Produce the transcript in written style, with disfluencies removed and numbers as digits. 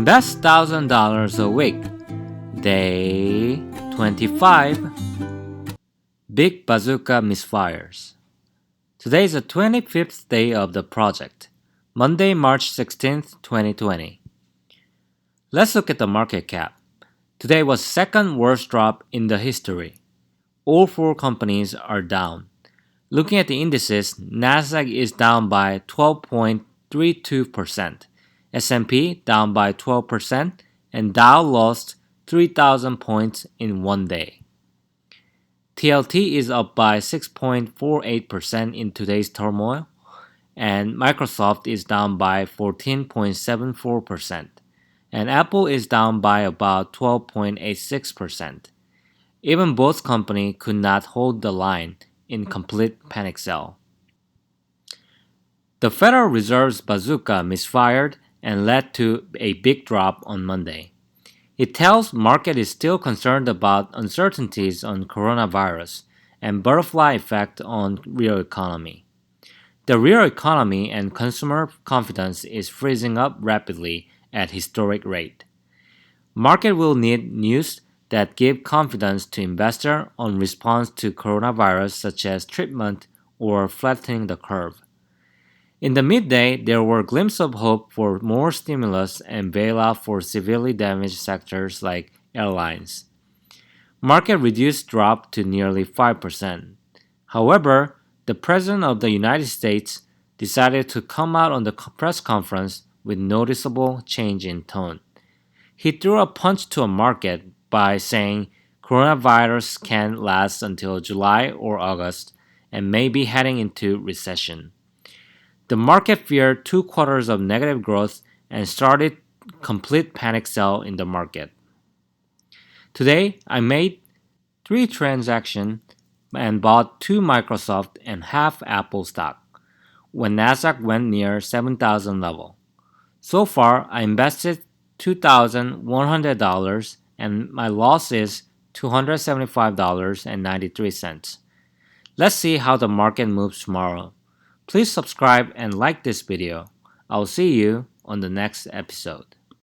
Invest $1,000 a week. Day 25. Big Bazooka Misfires. Today is the 25th day of the project, Monday, March 16th, 2020. Let's look at the market cap. Today was second worst drop in the history. All four companies are down. Looking at the indices, Nasdaq is down by 12.32%, S&P down by 12%, and Dow lost 3,000 points in one day. TLT is up by 6.48% in today's turmoil, and Microsoft is down by 14.74%, and Apple is down by about 12.86%. Even both companies could not hold the line in complete panic sell. The Federal Reserve's bazooka misfired and led to a big drop on Monday. It tells market is still concerned about uncertainties on coronavirus and butterfly effect on real economy. The real economy and consumer confidence is freezing up rapidly at historic rate. Market will need news that give confidence to investor on response to coronavirus such as treatment or flattening the curve. In the midday, there were glimpses of hope for more stimulus and bailout for severely damaged sectors like airlines. Market reduced drop to nearly 5%. However, the President of the United States decided to come out on the press conference with noticeable change in tone. He threw a punch to a market by saying coronavirus can't last until July or August and may be heading into recession. The market feared 2 quarters of negative growth and started complete panic sell in the market. Today, I made 3 transactions and bought 2 Microsoft and half Apple stock when Nasdaq went near 7,000 level. So far, I invested $2,100 and my loss is $275.93. Let's see how the market moves tomorrow. Please subscribe and like this video. I'll see you on the next episode.